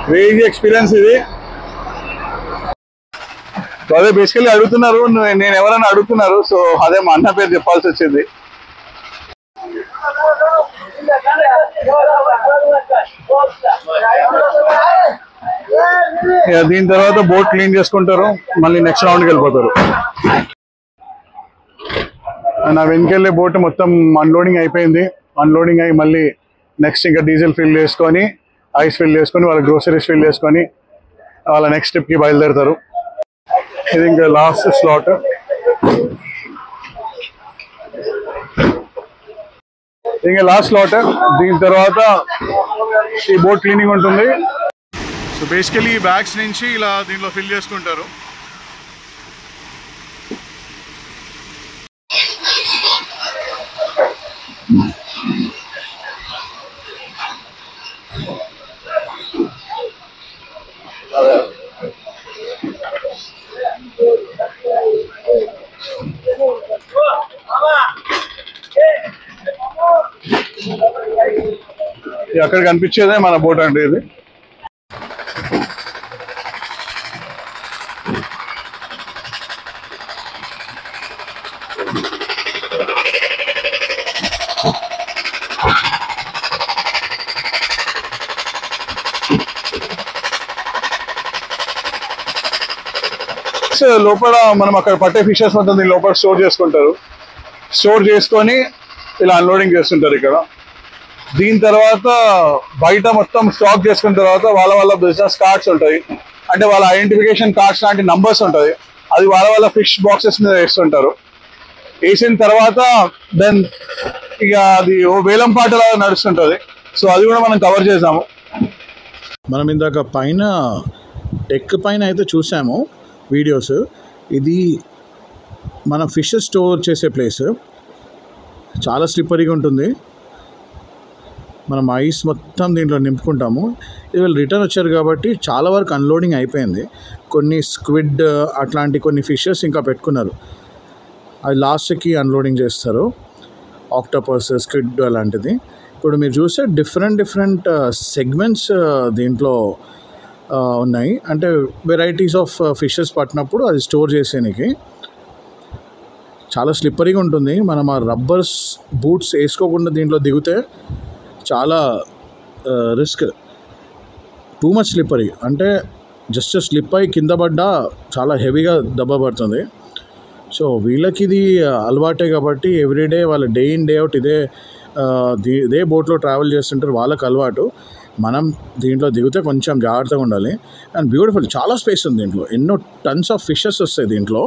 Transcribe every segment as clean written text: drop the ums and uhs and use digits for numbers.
Crazy experience ఇది. అదే basically అడుగుతున్నారు, నేను ఎవరైనా అడుగుతున్నారు, సో అదే మా అన్న పేరు చెప్పాల్సి వచ్చింది. దీని తర్వాత బోట్ క్లీన్ చేసుకుంటారు, మళ్ళీ నెక్స్ట్ రౌండ్కి వెళ్ళిపోతారు. నా వెనుకెళ్ళే బోట్ మొత్తం అన్లోడింగ్ అయిపోయింది. అన్లోడింగ్ అయ్యి మళ్ళీ నెక్స్ట్ ఇంకా డీజిల్ ఫిల్ చేసుకొని, ఐస్ ఫిల్ చేసుకొని, వాళ్ళ గ్రోసరీస్ ఫిల్ చేసుకొని వాళ్ళ నెక్స్ట్ ట్రిప్కి బయలుదేరుతారు. ఇది ఇంకా లాస్ట్ స్లాట్. ఇంకా లాస్ట్ స్లాట్. దీని తర్వాత ఈ బోట్ క్లీనింగ్ ఉంటుంది. సో బేసికలీ ఈ బ్యాగ్స్ నుంచి ఇలా దీంట్లో ఫిల్ చేసుకుంటారు. అక్కడ కనిపించేదే మన బోట్ అంటే ఇది. లోపల మనం అక్కడ పట్టే ఫిషెస్ మొత్తం దీని లోపల స్టోర్ చేసుకుంటారు. స్టోర్ చేసుకొని ఇలా అన్లోడింగ్ చేస్తుంటారు ఇక్కడ. దీని తర్వాత బయట మొత్తం స్టాక్ చేసుకున్న తర్వాత వాళ్ళ బిజినెస్ కార్డ్స్ ఉంటాయి, అంటే వాళ్ళ ఐడెంటిఫికేషన్ కార్డ్స్ లాంటి నంబర్స్ ఉంటుంది. అది వాళ్ళ ఫిష్ బాక్సెస్ మీద వేస్తుంటారు. వేసిన తర్వాత దెన్ ఇక అది ఓ వేలం పాటలా నడుస్తుంటుంది. సో అది కూడా మనం కవర్ చేసాము. మనం ఇందాక పైన డెక్ పైన అయితే చూసాము వీడియోస్. ఇది మన ఫిష్ స్టోర్ చేసే ప్లేస్. చాలా స్లిప్పరీగా ఉంటుంది. మనం ఐస్ మొత్తం దీంట్లో నింపుకుంటాము. ఇది వీళ్ళు రిటర్న్ వచ్చారు కాబట్టి చాలా వరకు అన్లోడింగ్ అయిపోయింది. కొన్ని స్క్విడ్ అట్లాంటి కొన్ని ఫిషెస్ ఇంకా పెట్టుకున్నారు, అది లాస్ట్కి అన్లోడింగ్ చేస్తారు. ఆక్టోపస్, స్క్విడ్ అలాంటిది. ఇప్పుడు మీరు చూస్తే డిఫరెంట్ సెగ్మెంట్స్ దీంట్లో ఉన్నాయి. అంటే వెరైటీస్ ఆఫ్ ఫిషెస్ పట్టినప్పుడు అది స్టోర్ చేసేనికి చాలా స్లిప్పరీగా ఉంటుంది. మనం ఆ రబ్బర్స్ బూట్స్ వేసుకోకుండా దీంట్లో దిగితే చాలా రిస్క్. టూ మచ్ స్లిప్పరీ, అంటే జస్ట్ స్లిప్ అయి కింద పడ్డా చాలా హెవీగా దెబ్బ పడుతుంది. సో వీళ్ళకి ఇది అలవాటే కాబట్టి ఎవ్రీడే వాళ్ళు డే ఇన్ డే అవుట్ ఇదే బోట్లో ట్రావెల్ చేస్తుంటారు, వాళ్ళకి అలవాటు. మనం దీంట్లో దిగితే కొంచెం జాగ్రత్తగా ఉండాలి. అండ్ బ్యూటిఫుల్, చాలా స్పేస్ ఉంది దీంట్లో. ఎన్నో టన్స్ ఆఫ్ ఫిషెస్ వస్తాయి దీంట్లో.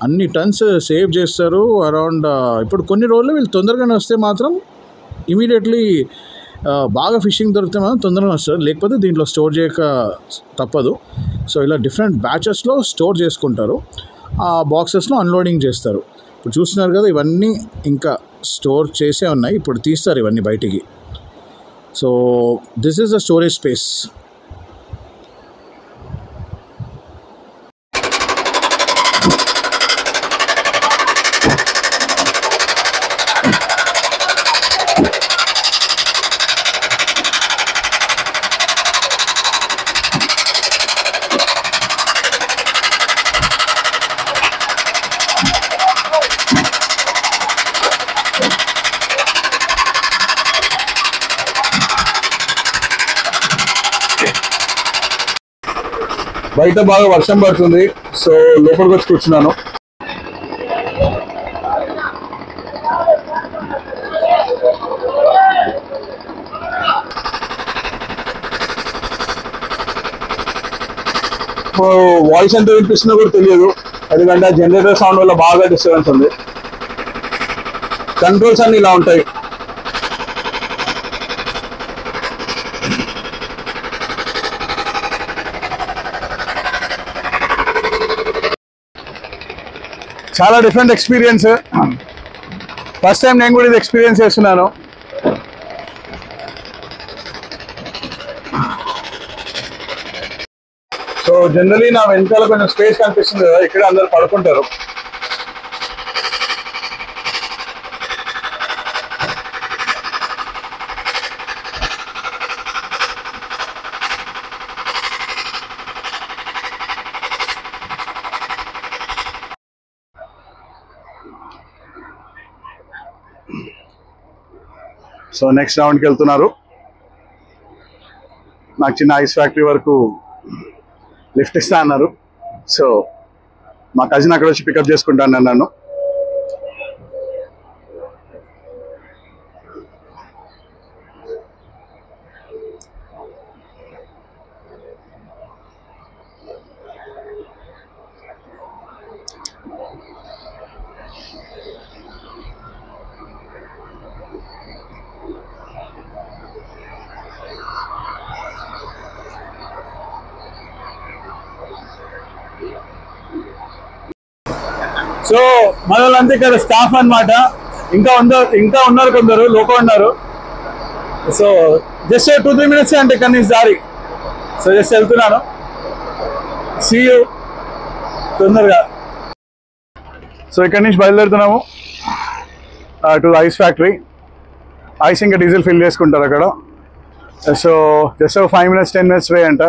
అన్ని టన్స్ సేవ్ చేస్తారు అరౌండ్. ఇప్పుడు కొన్ని రోజులు వీళ్ళు తొందరగానే వస్తే మాత్రం ఇమీడియట్లీ బాగా ఫిషింగ్ దొరికితే మాత్రం తొందరగా వస్తారు, లేకపోతే దీంట్లో స్టోర్ చేయక తప్పదు. సో ఇలా డిఫరెంట్ బ్యాచెస్లో స్టోర్ చేసుకుంటారు, ఆ బాక్సెస్లో అన్లోడింగ్ చేస్తారు. ఇప్పుడు చూస్తున్నారు కదా, ఇవన్నీ ఇంకా స్టోర్ చేసే ఉన్నాయి, ఇప్పుడు తీస్తారు ఇవన్నీ బయటికి. So this is the storage space. బయట బాగా వర్షం పడుతుంది, సో లోపలికి వచ్చి కూర్చున్నాను. వాయిస్ ఎంత వినిపిస్తుందో కూడా తెలియదు, ఎందుకంటే జనరేటర్ సౌండ్ వల్ల బాగా డిస్టర్బెన్స్ ఉంది. కంట్రోల్స్ అన్ని ఇలా ఉంటాయి. చాలా డిఫరెంట్ ఎక్స్పీరియన్స్. ఫస్ట్ టైం నేను కూడా ఇది ఎక్స్పీరియన్స్ చేస్తున్నాను. సో జనరలీ నా వెనకాల కొంచెం స్పేస్ కనిపిస్తుంది కదా, ఇక్కడ అందరు పడుకుంటారు. సో నెక్స్ట్ రౌండ్కి వెళ్తున్నారు. నాకు చిన్న ఐస్ ఫ్యాక్టరీ వరకు లిఫ్ట్ ఇస్తా అన్నారు. సో మా కజిన్ అక్కడ వచ్చి పికప్ చేసుకుంటాను నన్ను. సో మన వాళ్ళంతా ఇక్కడ స్టాఫ్ అన్నమాట. ఇంకా ఉన్నారు కొందరు లోకల్ ఉన్నారు. సో జస్ట్ 2-3 minutes అంటే ఇక్కడ నుంచి దారి. సో జస్ట్ వెళ్తున్నాను. సీ యూ తొందరగా. సో ఇక్కడ నుంచి బయలుదేరుతున్నాము టు ఐస్ ఫ్యాక్టరీ. ఐస్ ఇంకా డీజిల్ ఫిల్ చేసుకుంటారు అక్కడ. సో జస్ట్ 5 minutes 10 minutes వే అంట.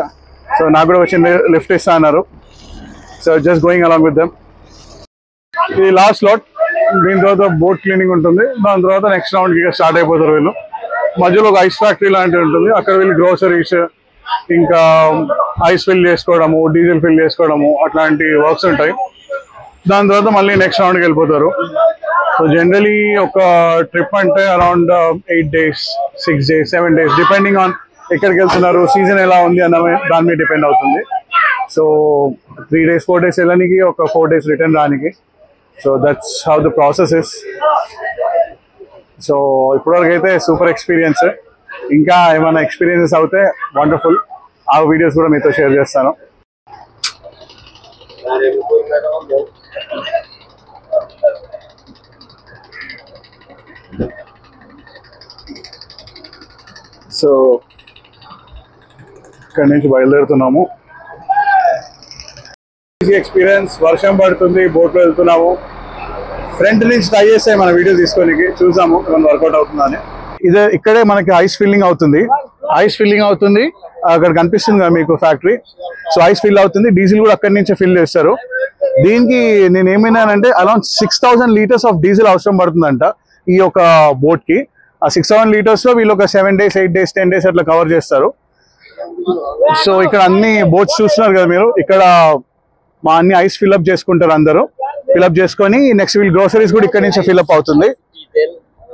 సో నాకు కూడా వచ్చి లిఫ్ట్ ఇస్తా అన్నారు. So just going along with them. ఇది లాస్ట్ లాట్. దీని తర్వాత బోట్ క్లీనింగ్ ఉంటుంది. దాని తర్వాత నెక్స్ట్ రౌండ్కి స్టార్ట్ అయిపోతారు వీళ్ళు. మధ్యలో ఒక ఐస్ ఫ్యాక్టరీ లాంటివి ఉంటుంది. అక్కడ వీళ్ళు గ్రోసరీస్ ఇంకా ఐస్ ఫిల్ చేసుకోవడము, డీజిల్ ఫిల్ చేసుకోవడము అట్లాంటి వర్క్స్ ఉంటాయి. దాని తర్వాత మళ్ళీ నెక్స్ట్ రౌండ్కి వెళ్ళిపోతారు. సో జనరలీ ఒక ట్రిప్ అంటే around 8 days 6 days 7 days depending on ఎక్కడికి వెళ్తున్నారు, సీజన్ ఎలా ఉంది అన్న దాని మీద డిపెండ్ అవుతుంది. సో 3 days 4 days వెళ్ళడానికి, ఒక 4 days రిటర్న్ రానికి. So that's how the process is. So ఇప్పటివరకు అయితే సూపర్ ఎక్స్పీరియన్స్. ఇంకా ఏమైనా ఎక్స్పీరియన్సెస్ అవుతే వండర్ఫుల్. ఆ వీడియోస్ కూడా మీతో షేర్ చేస్తాను. సో ఇక్కడి నుంచి బయలుదేరుతున్నాము. ఎక్స్పీరియన్స్. వర్షం పడుతుంది, బోట్లో వెళ్తున్నాము. ఫ్రంట్ నుంచి ట్రై చేస్తాయి మన వీడియో తీసుకోనికి. చూసాము ఏమైనా వర్కౌట్ అవుతుందని. ఇక్కడే మనకి ఐస్ ఫిల్లింగ్ అవుతుంది. అక్కడ కనిపిస్తుంది కదా మీకు ఫ్యాక్టరీ. సో ఐస్ ఫిల్ అవుతుంది. డీజిల్ కూడా అక్కడి నుంచే ఫిల్ చేస్తారు. దీనికి నేను ఏమైనానంటే అరౌండ్ 6000 liters ఆఫ్ డీజిల్ అవసరం పడుతుందంట ఈ యొక్క బోట్ కి. ఆ 6000 liters లో వీళ్ళు ఒక 7 days 8 days 10 days అట్లా కవర్ చేస్తారు. సో ఇక్కడ అన్ని బోట్స్ చూస్తున్నారు కదా మీరు. ఇక్కడ మా అన్ని ఐస్ ఫిల్అప్ చేసుకుంటారు అందరూ. ఫిల్అప్ చేసుకొని నెక్స్ట్ వీళ్ళు గ్రోసరీస్ కూడా ఇక్కడ నుంచి ఫిల్అప్ అవుతుంది.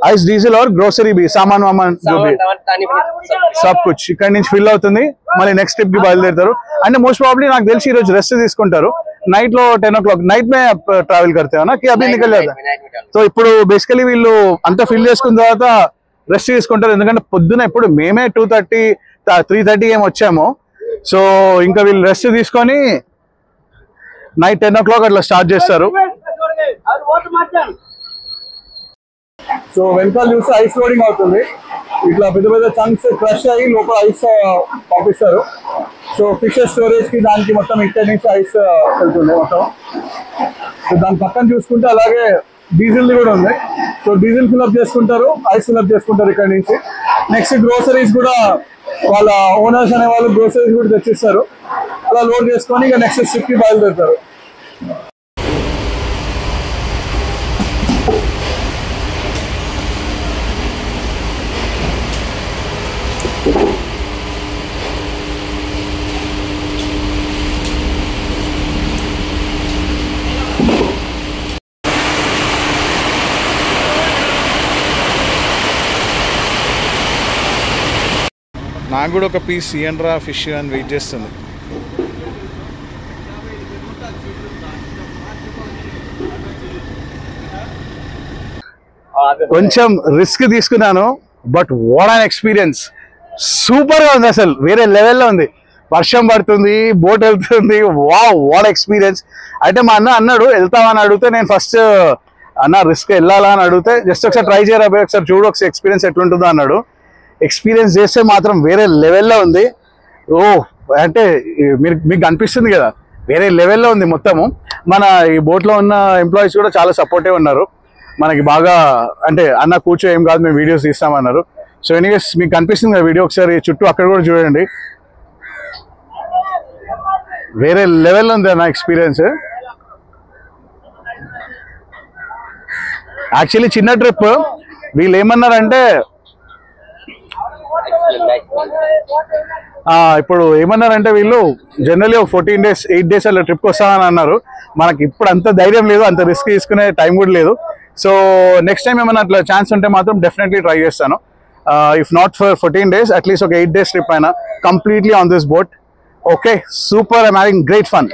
ఐస్ డీజిల్ और గ్రోసరీ भी सामान वामान जो भी सब कुछ ఇక్కడ నుంచి ఫిల్ అవుతుంది. మళ్ళీ నెక్స్ట్ ట్రిప్ కి బయలుదేరుతారు. అంటే మోస్ట్ ప్రాబబ్లీ నాకు తెలిసి ఈ రోజు రెస్ట్ తీసుకుంటారు. నైట్ లో 10 o'clock నైట్ మే ట్రావెల్ करते हो ना कि अभी निकल जाता है. సో ఇప్పుడు బేసికలీ వీళ్ళు అంతా ఫిల్ చేసుకున్న తర్వాత రెస్ట్ తీసుకుంటారు. ఎందుకంటే పొద్దున ఇప్పుడు మేమే 2:30 3:30 ఏం వచ్చాము. సో ఇంకా వీళ్ళు రెస్ట్ తీసుకొని నైట్ 10 o'clock అట్లా స్టార్ట్ చేస్తారు. సో వెనకాల చూస్తే ఐస్ లోడింగ్ అవుతుంది. ఇట్లా పెద్ద పెద్ద చంక్స్ క్రష్ అయ్యి లోపల ఐస్ పంపిస్తారు. సో ఫిషెస్ స్టోరేజ్ కి దానికి మొత్తం ఇక్కడ నుంచి ఐస్ వెళ్తుంది మొత్తం. సో దాని పక్కన చూసుకుంటే అలాగే డీజిల్ కూడా ఉంది. సో డీజిల్ ఫిల్అప్ చేసుకుంటారు, ఐస్ ఫిల్అప్ చేసుకుంటారు ఇక్కడ నుంచి. నెక్స్ట్ గ్రోసరీస్ కూడా వాళ్ళ ఓనర్స్ అనే వాళ్ళు గ్రోసరీస్ కూడా తెచ్చిస్తారు. అలా లోడ్ చేసుకొని ఇక నెక్స్ట్ షిప్ కి బయలుదేరుతారు. నాకు కూడా ఒక పీస్ ఇయ్యండ్రా ఫిష్ అని వెయిట్ చేస్తుంది. కొంచెం రిస్క్ తీసుకున్నాను, but what an experience. Super గా ఉంది, అసలు వేరే లెవెల్లో ఉంది. వర్షం పడుతుంది, బోట్ వెళ్తుంది. What experience. అయితే మా అన్న అన్నాడు వెళ్తామని అడిగితే, నేను ఫస్ట్ అన్న రిస్క్ వెళ్ళాలా అని అడిగితే, జస్ట్ ఒకసారి ట్రై చేయరా ఒకసారి చూడు ఒకసారి ఎక్స్పీరియన్స్ ఎట్లుంటుందో అన్నాడు. ఎక్స్పీరియన్స్ చేస్తే మాత్రం వేరే లెవెల్లో ఉంది. అంటే మీకు అనిపిస్తుంది కదా వేరే లెవెల్లో ఉంది మొత్తము. మన ఈ బోట్లో ఉన్న ఎంప్లాయీస్ కూడా చాలా సపోర్టివ్ ఉన్నారు మనకి. బాగా అంటే అన్న కూర్చో ఏం కాదు మేము వీడియోస్ తీస్తామన్నారు. సో ఎనీవేస్ మీకు కనిపిస్తుంది కదా వీడియో, ఒకసారి చుట్టూ అక్కడ కూడా చూడండి. వేరే లెవెల్లో ఉంది నా ఎక్స్పీరియన్స్. యాక్చువల్లీ చిన్న ట్రిప్. వీళ్ళు ఏమన్నారంటే ఇప్పుడు ఏమన్నారంటే వీళ్ళు జనరల్లీ 14 days 8 days అలా ట్రిప్కి వస్తామని అన్నారు. మనకి ఇప్పుడు అంత ధైర్యం లేదు, అంత రిస్క్ తీసుకునే టైం కూడా లేదు. సో నెక్స్ట్ టైం ఏమైనా అట్లా ఛాన్స్ ఉంటే మాత్రం డెఫినెట్లీ ట్రై చేస్తాను. If not for 14 days at least ఒక 8 days ట్రిప్ అయినా completely on this boat. Okay, super, I'm having great fun.